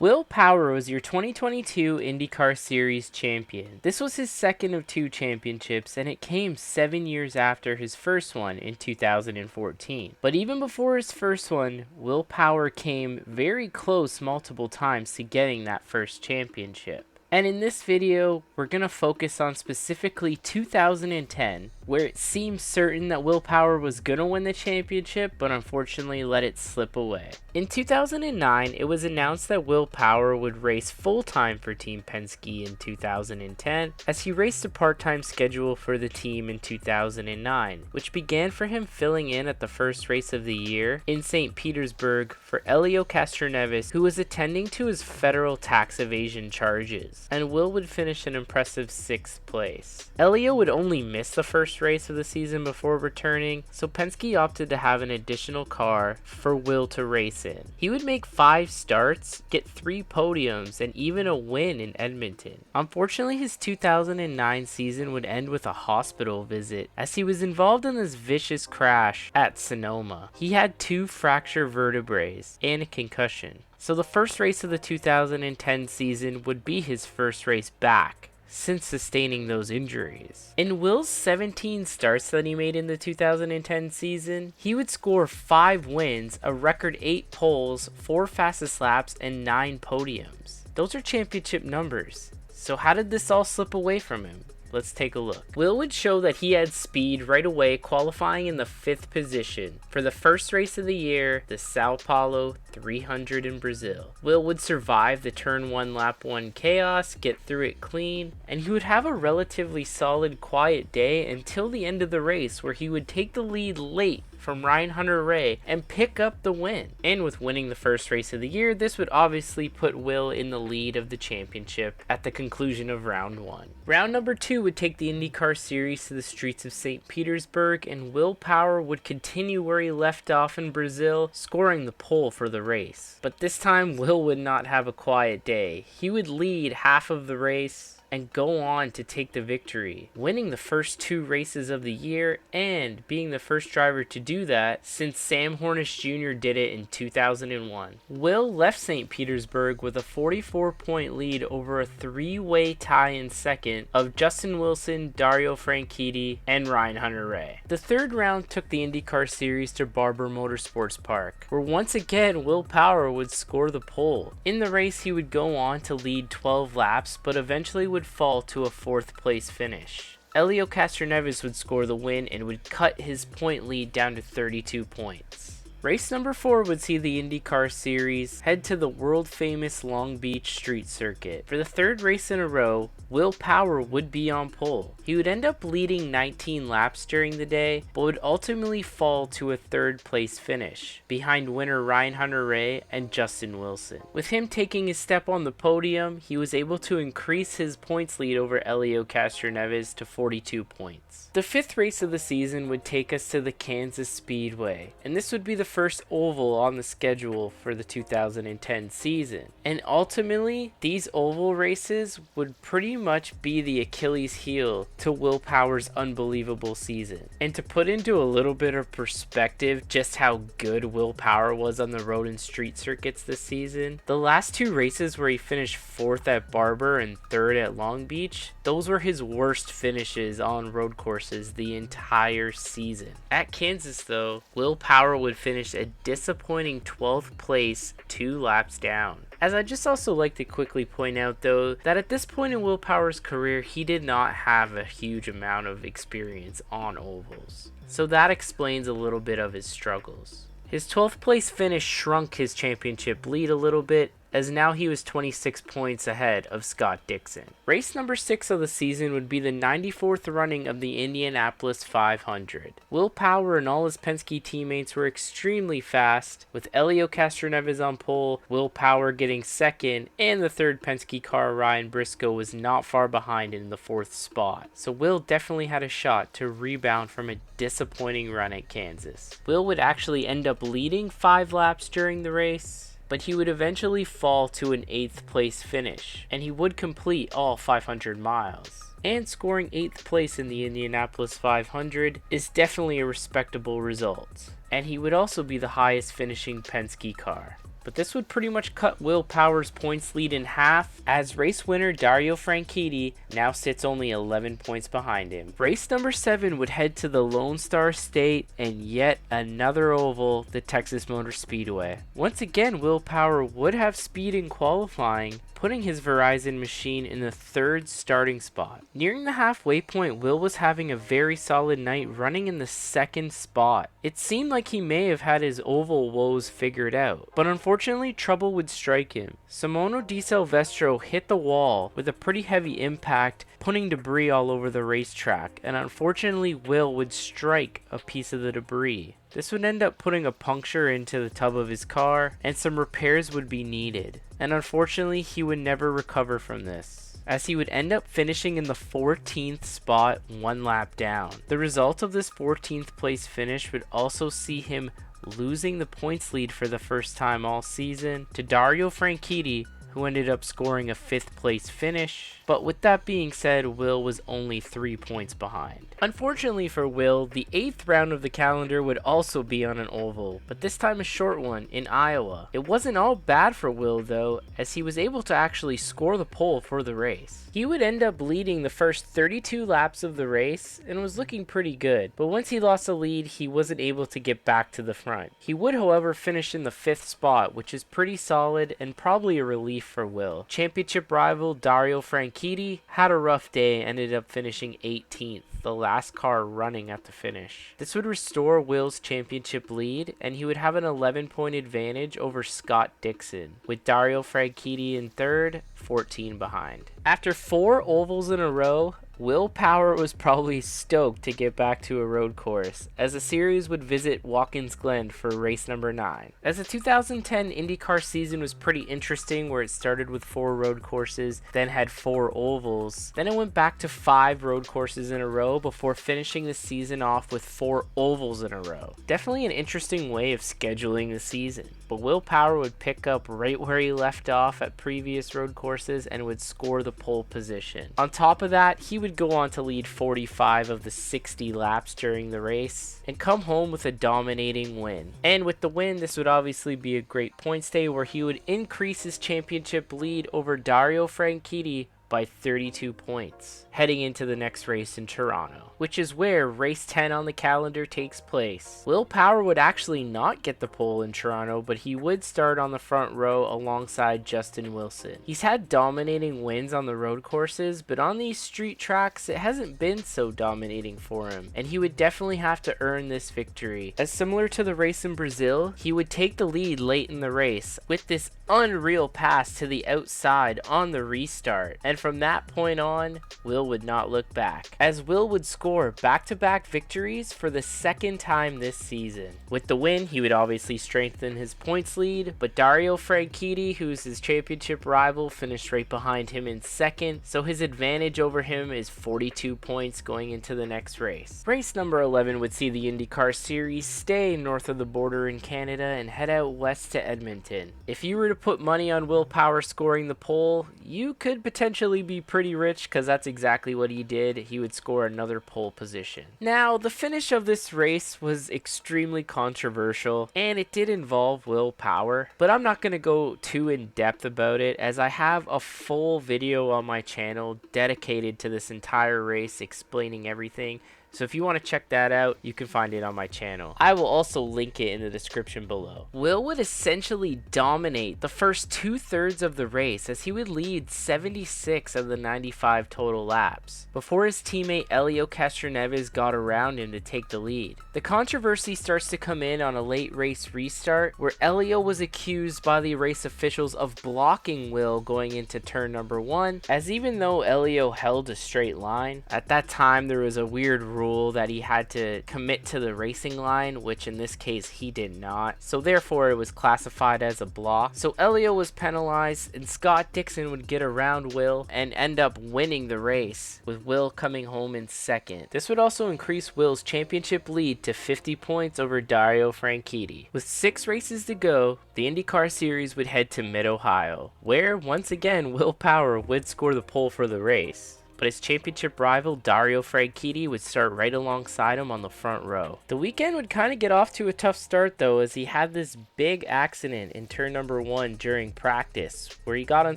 Will Power was your 2022 IndyCar Series champion. This was his second of two championships, and it came 7 years after his first one in 2014. But even before his first one, Will Power came very close multiple times to getting that first championship. And in this video, we're going to focus on specifically 2010, where it seems certain that Will Power was going to win the championship, but unfortunately let it slip away. In 2009, it was announced that Will Power would race full-time for Team Penske in 2010, as he raced a part-time schedule for the team in 2009, which began for him filling in at the first race of the year in St. Petersburg for Helio Castroneves, who was attending to his federal tax evasion charges. And Will would finish an impressive 6th place. Helio would only miss the first race of the season before returning, so Penske opted to have an additional car for Will to race in. He would make 5 starts, get 3 podiums, and even a win in Edmonton. Unfortunately, his 2009 season would end with a hospital visit, as he was involved in this vicious crash at Sonoma. He had 2 fractured vertebrae and a concussion. So the first race of the 2010 season would be his first race back since sustaining those injuries. In Will's 17 starts that he made in the 2010 season, he would score 5 wins, a record 8 poles, 4 fastest laps, and 9 podiums. Those are championship numbers. So how did this all slip away from him? Let's take a look. Will would show that he had speed right away, qualifying in the 5th position for the first race of the year, the Sao Paulo 300 in Brazil. Will would survive the turn 1 lap 1 chaos, get through it clean, and he would have a relatively solid quiet day until the end of the race, where he would take the lead late from Ryan Hunter-Reay and pick up the win. And with winning the first race of the year, this would obviously put Will in the lead of the championship at the conclusion of round 1. Round number 2 would take the IndyCar Series to the streets of St. Petersburg, and Will Power would continue where he left off in Brazil, scoring the pole for the race. But this time, Will would not have a quiet day. He would lead half of the race and go on to take the victory, winning the first 2 races of the year and being the first driver to do that since Sam Hornish Jr. did it in 2001. Will left St. Petersburg with a 44-point lead over a 3-way tie in second of Justin Wilson, Dario Franchitti, and Ryan Hunter-Reay. The third round took the IndyCar Series to Barber Motorsports Park, where once again Will Power would score the pole. In the race, he would go on to lead 12 laps, but eventually would fall to a 4th place finish. Helio Castroneves would score the win and would cut his point lead down to 32 points. Race number 4 would see the IndyCar Series head to the world-famous Long Beach street circuit. For the 3rd race in a row, Will Power would be on pole. He would end up leading 19 laps during the day, but would ultimately fall to a 3rd place finish, behind winner Ryan Hunter-Reay and Justin Wilson. With him taking a step on the podium, he was able to increase his points lead over Helio Castroneves to 42 points. The 5th race of the season would take us to the Kansas Speedway, and this would be the first oval on the schedule for the 2010 season. And ultimately, these oval races would pretty much be the Achilles heel to Will Power's unbelievable season. And to put into a little bit of perspective just how good Will Power was on the road and street circuits this season, the last 2 races where he finished 4th at Barber and 3rd at Long Beach, those were his worst finishes on road courses the entire season. At Kansas though, Will Power would finish a disappointing 12th place 2 laps down. As I just also like to quickly point out though, that at this point in Will Power's career, he did not have a huge amount of experience on ovals. So that explains a little bit of his struggles. His 12th place finish shrunk his championship lead a little bit, as now he was 26 points ahead of Scott Dixon. Race number 6 of the season would be the 94th running of the Indianapolis 500. Will Power and all his Penske teammates were extremely fast, with Helio Castroneves on pole, Will Power getting 2nd, and the 3rd Penske car Ryan Briscoe was not far behind in the 4th spot. So Will definitely had a shot to rebound from a disappointing run at Kansas. Will would actually end up leading 5 laps during the race, but he would eventually fall to an 8th place finish, and he would complete all 500 miles. And scoring 8th place in the Indianapolis 500 is definitely a respectable result, and he would also be the highest finishing Penske car. but this would pretty much cut Will Power's points lead in half, as race winner Dario Franchitti now sits only 11 points behind him. Race number 7 would head to the Lone Star State and yet another oval, the Texas Motor Speedway. Once again, Will Power would have speed in qualifying, putting his Verizon machine in the 3rd starting spot. Nearing the halfway point, Will was having a very solid night, running in the 2nd spot. It seemed like he may have had his oval woes figured out, but unfortunately trouble would strike him. Simone Di Silvestro hit the wall with a pretty heavy impact, putting debris all over the racetrack, and unfortunately Will would strike a piece of the debris. This would end up putting a puncture into the tub of his car, and some repairs would be needed. And unfortunately, he would never recover from this, as he would end up finishing in the 14th spot, 1 lap down. The result of this 14th place finish would also see him losing the points lead for the first time all season to Dario Franchitti, who ended up scoring a 5th place finish. But with that being said, Will was only 3 points behind. Unfortunately for Will, the 8th round of the calendar would also be on an oval, but this time a short one in Iowa. It wasn't all bad for Will though, as he was able to actually score the pole for the race. He would end up leading the first 32 laps of the race and was looking pretty good, but once he lost the lead, he wasn't able to get back to the front. He would, however, finish in the 5th spot, which is pretty solid and probably a relief for Will. Championship rival Dario Franchitti had a rough day, ended up finishing 18th, the last car running at the finish. This would restore Will's championship lead, and he would have an 11-point advantage over Scott Dixon, with Dario Franchitti in 3rd, 14 behind. After 4 ovals in a row, Will Power was probably stoked to get back to a road course, as the series would visit Watkins Glen for race number 9. As the 2010 IndyCar season was pretty interesting, where it started with 4 road courses, then had 4 ovals. Then it went back to 5 road courses in a row before finishing the season off with 4 ovals in a row. Definitely an interesting way of scheduling the season, but Will Power would pick up right where he left off at previous road courses and would score the pole position. On top of that, he would go on to lead 45 of the 60 laps during the race and come home with a dominating win. And with the win, this would obviously be a great points day, where he would increase his championship lead over Dario Franchitti by 32 points, heading into the next race in Toronto, which is where race 10 on the calendar takes place. Will Power would actually not get the pole in Toronto, but he would start on the front row alongside Justin Wilson. He's had dominating wins on the road courses, but on these street tracks, it hasn't been so dominating for him, and he would definitely have to earn this victory. As similar to the race in Brazil, he would take the lead late in the race with this unreal pass to the outside on the restart, and from that point on, Will would not look back, as Will would score back-to-back victories for the 2nd time this season. With the win, he would obviously strengthen his points lead, but Dario Franchitti, who's his championship rival, finished right behind him in 2nd, so his advantage over him is 42 points going into the next race. Race number 11 would see the IndyCar series stay north of the border in Canada and head out west to Edmonton. If you were to put money on Will Power scoring the pole, you could potentially be pretty rich, because that's exactly what he did. He would score another pole position. Now, the finish of this race was extremely controversial, and it did involve Will Power, but I'm not going to go too in depth about it, as I have a full video on my channel dedicated to this entire race explaining everything. So if you want to check that out, you can find it on my channel. I will also link it in the description below. Will would essentially dominate the first 2/3 of the race, as he would lead 76 of the 95 total laps, before his teammate Helio Castroneves got around him to take the lead. The controversy starts to come in on a late race restart, where Helio was accused by the race officials of blocking Will going into turn number 1, as even though Helio held a straight line, at that time there was a weird rule that he had to commit to the racing line, which in this case he did not, so therefore it was classified as a block. So Helio was penalized, and Scott Dixon would get around Will and end up winning the race, with Will coming home in 2nd. This would also increase Will's championship lead to 50 points over Dario Franchitti. With 6 races to go, the IndyCar series would head to Mid-Ohio, where once again Will Power would score the pole for the race. but his championship rival Dario Franchitti would start right alongside him on the front row. The weekend would kind of get off to a tough start though, as he had this big accident in turn number 1 during practice, where he got on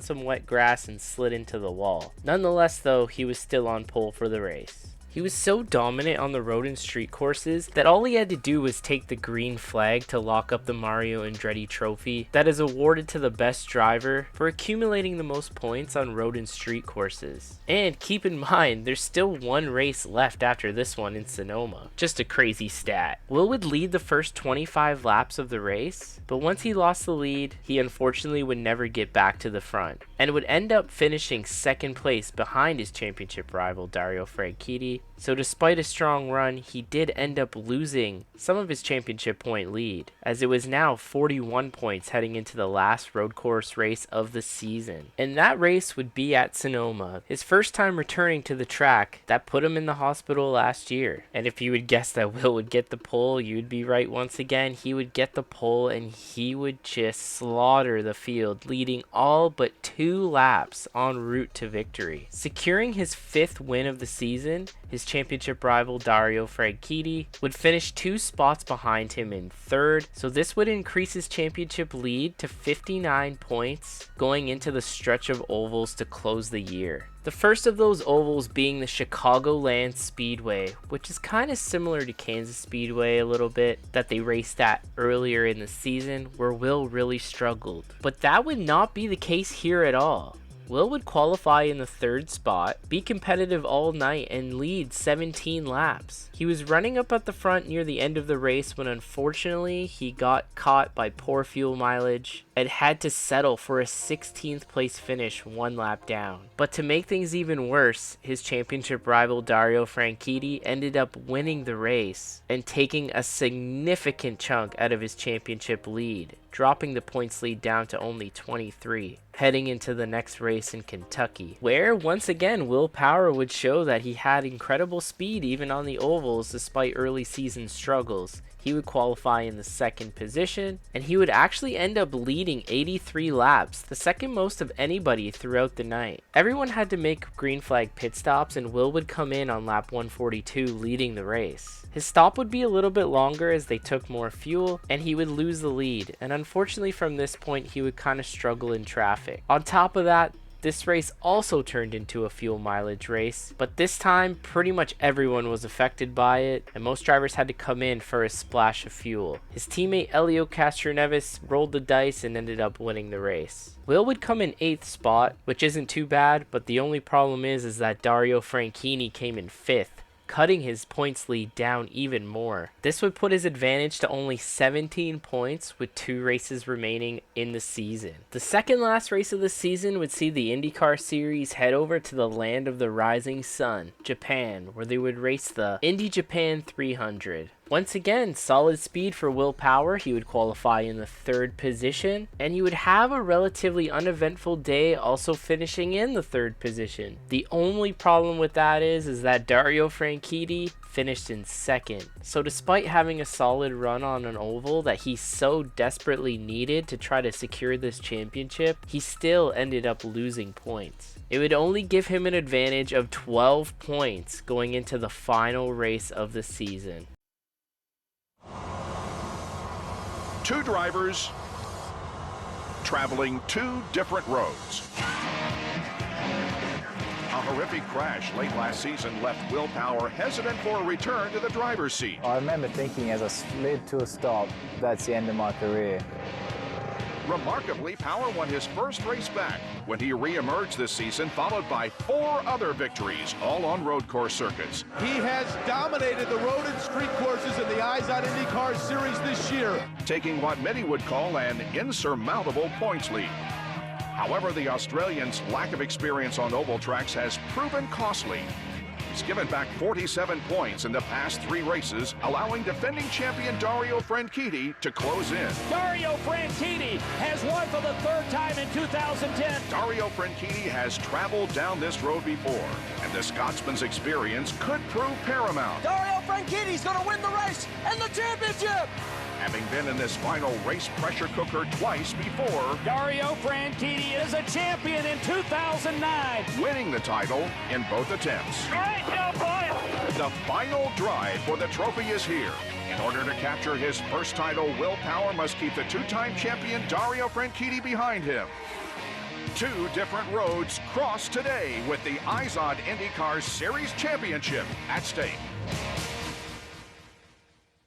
some wet grass and slid into the wall. Nonetheless though, he was still on pole for the race. He was so dominant on the road and street courses that all he had to do was take the green flag to lock up the Mario Andretti trophy that is awarded to the best driver for accumulating the most points on road and street courses. And keep in mind, there's still one race left after this one in Sonoma. Just a crazy stat. Will would lead the first 25 laps of the race, but once he lost the lead, he unfortunately would never get back to the front, and would end up finishing second place behind his championship rival Dario Franchitti. So despite a strong run, he did end up losing some of his championship point lead, as it was now 41 points heading into the last road course race of the season. And that race would be at Sonoma, his first time returning to the track that put him in the hospital last year. And if you would guess that Will would get the pole, you'd be right once again. He would get the pole and he would just slaughter the field, leading all but 2 laps en route to victory. Securing his 5th win of the season, his championship rival Dario Franchitti would finish 2 spots behind him in 3rd, so this would increase his championship lead to 59 points going into the stretch of ovals to close the year. The first of those ovals being the Chicagoland Speedway, which is kind of similar to Kansas Speedway a little bit, that they raced at earlier in the season, where Will really struggled. But that would not be the case here at all. Will would qualify in the 3rd spot, be competitive all night, and lead 17 laps. He was running up at the front near the end of the race when unfortunately he got caught by poor fuel mileage and had to settle for a 16th place finish 1 lap down. But to make things even worse, his championship rival Dario Franchitti ended up winning the race and taking a significant chunk out of his championship lead, dropping the points lead down to only 23, heading into the next race in Kentucky, where once again Will Power would show that he had incredible speed even on the ovals despite early season struggles. He would qualify in the 2nd position, and he would actually end up leading 83 laps, the second most of anybody throughout the night. Everyone had to make green flag pit stops, and Will would come in on lap 142 leading the race. His stop would be a little bit longer as they took more fuel, and he would lose the lead, and unfortunately from this point he would kind of struggle in traffic. On top of that, this race also turned into a fuel mileage race, but this time pretty much everyone was affected by it, and most drivers had to come in for a splash of fuel. His teammate Elio Castroneves rolled the dice and ended up winning the race. Will would come in 8th spot, which isn't too bad, but the only problem is that Dario Franchitti came in 5th, cutting his points lead down even more. This would put his advantage to only 17 points with 2 races remaining in the season. The second last race of the season would see the IndyCar series head over to the land of the rising sun, Japan, where they would race the Indy Japan 300. Once again, solid speed for Will Power. He would qualify in the 3rd position, and you would have a relatively uneventful day, also finishing in the 3rd position. The only problem with that is that Dario Franchitti finished in 2nd. So despite having a solid run on an oval that he so desperately needed to try to secure this championship, he still ended up losing points. It would only give him an advantage of 12 points going into the final race of the season. 2 drivers traveling 2 different roads. A horrific crash late last season left Will Power hesitant for a return to the driver's seat. I remember thinking as I slid to a stop, that's the end of my career. Remarkably, Power won his first race back when he re-emerged this season, followed by 4 other victories, all on road course circuits. He has dominated the road and street courses in the Eyes on IndyCar series this year, taking what many would call an insurmountable points lead. However, the Australian's lack of experience on oval tracks has proven costly. He's given back 47 points in the past 3 races, allowing defending champion Dario Franchitti to close in. Dario Franchitti has won for the 3rd time in 2010. Dario Franchitti has traveled down this road before, and the Scotsman's experience could prove paramount. Dario Franchitti's going to win the race and the championship. having been in this final race pressure cooker twice before, Dario Franchitti is a champion in 2009. winning the title in both attempts. Great job, boys. The final drive for the trophy is here. In order to capture his first title, Will Power must keep the two-time champion Dario Franchitti behind him. Two different roads cross today with the IZOD IndyCar Series Championship at stake.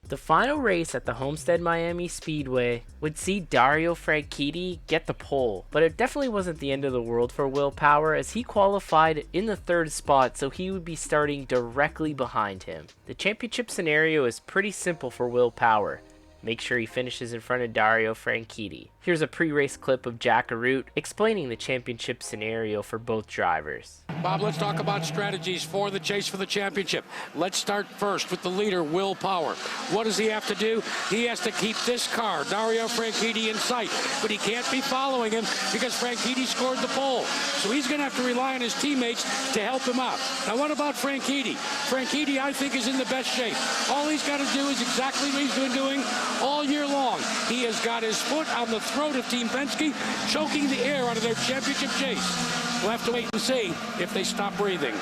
The final race at the Homestead Miami Speedway would see Dario Franchitti get the pole, but it definitely wasn't the end of the world for Will Power as he qualified in the third spot, so he would be starting directly behind him. The championship scenario is pretty simple for Will Power. Make sure he finishes in front of Dario Franchitti. Here's a pre-race clip of Jack Arute explaining the championship scenario for both drivers. Bob, let's talk about strategies for the chase for the championship. Let's start first with the leader, Will Power. What does he have to do? He has to keep this car, Dario Franchitti, in sight. But he can't be following him because Franchitti scored the pole. So he's going to have to rely on his teammates to help him out. Now, what about Franchitti? Franchitti, I think, is in the best shape. All he's got to do is exactly what he's been doing all year long. He has got his foot on the throat of Team Penske, choking the air out of their championship chase. We'll have to wait and see if they stop breathing.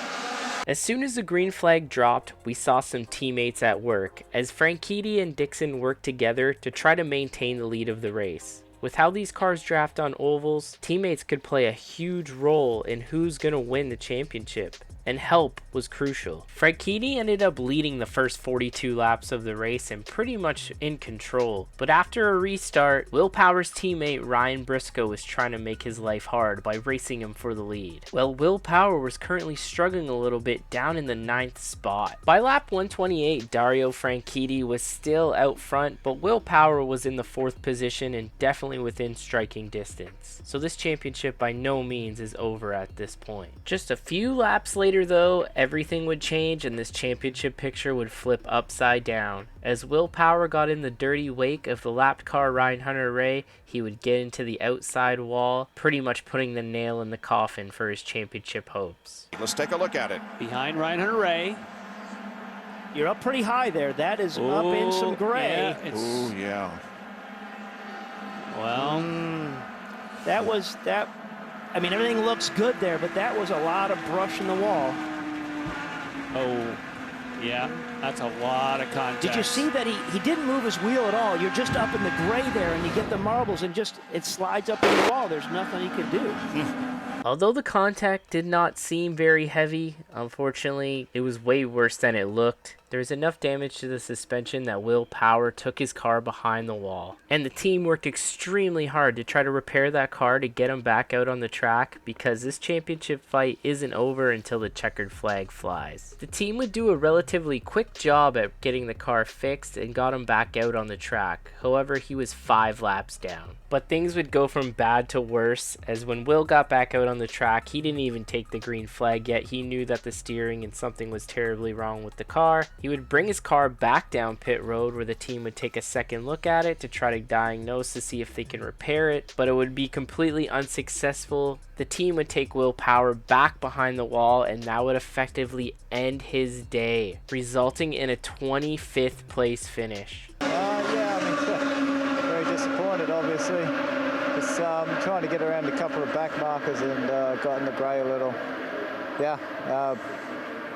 As soon as the green flag dropped, we saw some teammates at work as Franchitti and Dixon worked together to try to maintain the lead of the race. With how these cars draft on ovals, teammates could play a huge role in who's going to win the championship, and help was crucial. Franchitti ended up leading the first 42 laps of the race and pretty much in control, but after a restart, Will Power's teammate Ryan Briscoe was trying to make his life hard by racing him for the lead. Well, Will Power was currently struggling a little bit down in the 9th spot. By lap 128, Dario Franchitti was still out front, but Will Power was in the 4th position and definitely within striking distance. So this championship by no means is over at this point. Just a few laps later though, everything would change and this championship picture would flip upside down. As Will Power got in the dirty wake of the lapped car Ryan Hunter-Reay, he would get into the outside wall, pretty much putting the nail in the coffin for his championship hopes. Let's take a look at it. Behind Ryan Hunter-Reay. You're up pretty high there. That is up in some gray. Yeah, oh, yeah. Well, that. I mean, everything looks good there, but that was a lot of brush in the wall. Oh, yeah, that's a lot of contact. Did you see that he didn't move his wheel at all? You're just up in the gray there, and you get the marbles, and just it slides up in the wall. There's nothing he could do. Although the contact did not seem very heavy, unfortunately, it was way worse than it looked. There was enough damage to the suspension that Will Power took his car behind the wall. And the team worked extremely hard to try to repair that car to get him back out on the track because this championship fight isn't over until the checkered flag flies. The team would do a relatively quick job at getting the car fixed and got him back out on the track. However, he was 5 laps down. But things would go from bad to worse, as when Will got back out on the track, he didn't even take the green flag yet. He knew that the steering and something was terribly wrong with the car. He would bring his car back down pit road where the team would take a second look at it to try to diagnose to see if they can repair it, but it would be completely unsuccessful. The team would take Will Power back behind the wall, and that would effectively end his day, resulting in a 25th place finish. Yeah, I mean, very disappointed, obviously. Just trying to get around a couple of back markers and got in the grey a little.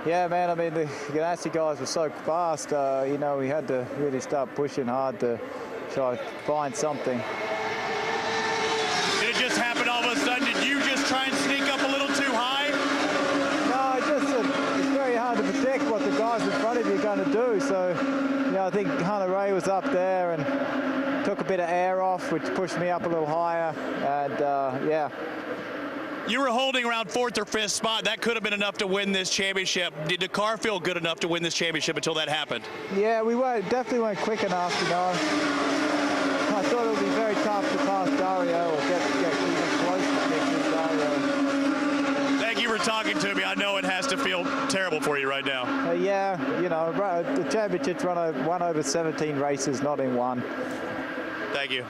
Yeah, man, I mean, the Ganassi guys were so fast, you know, we had to really start pushing hard to try to find something. Did it just happen all of a sudden? Did you just try and sneak up a little too high? No, it's very hard to predict what the guys in front of you are going to do. So, you know, I think Hunter-Reay was up there and took a bit of air off, which pushed me up a little higher, and yeah. You were holding around 4th or 5th spot. That could have been enough to win this championship. Did the car feel good enough to win this championship until that happened? Yeah, we definitely weren't quick enough, you know. I thought it would be very tough to pass Dario or get even close to Dario. Thank you for talking to me. I know it has to feel terrible for you right now. Yeah, you know, the championship's won over 17 races, not in one. Thank you.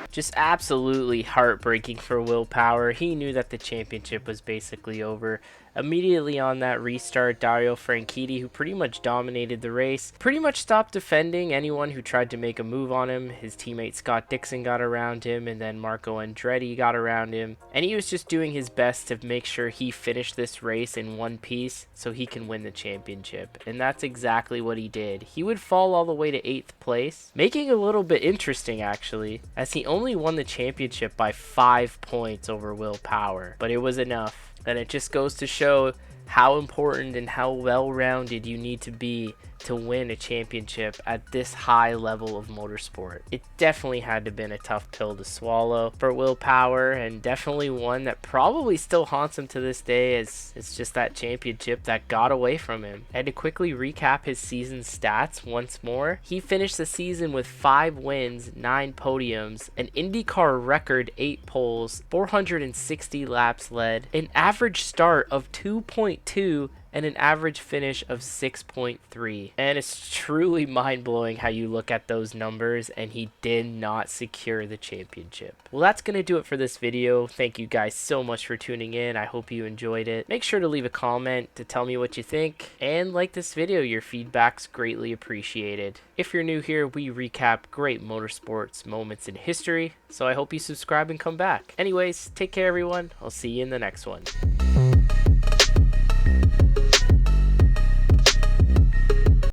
Just absolutely heartbreaking for Will Power. He knew that the championship was basically over. Immediately on that restart, Dario Franchitti, who pretty much dominated the race, pretty much stopped defending anyone who tried to make a move on him. His teammate Scott Dixon got around him, and then Marco Andretti got around him, and he was just doing his best to make sure he finished this race in one piece so he can win the championship. And that's exactly what he did. He would fall all the way to 8th place, making it a little bit interesting actually, as he only won the championship by 5 points over Will Power, but it was enough. And it just goes to show how important and how well-rounded you need to be to win a championship at this high level of motorsport. It definitely had to have been a tough pill to swallow for Will Power, and definitely one that probably still haunts him to this day, as it's just that championship that got away from him. And to quickly recap his season stats once more, he finished the season with 5 wins, 9 podiums, an IndyCar record 8 poles, 460 laps led, an average start of 2.2, and an average finish of 6.3. And it's truly mind-blowing how you look at those numbers, and he did not secure the championship. Well, that's going to do it for this video. Thank you guys so much for tuning in. I hope you enjoyed it. Make sure to leave a comment to tell me what you think, and like this video. Your feedback's greatly appreciated. If you're new here, we recap great motorsports moments in history, so I hope you subscribe and come back. Anyways, take care everyone. I'll see you in the next one.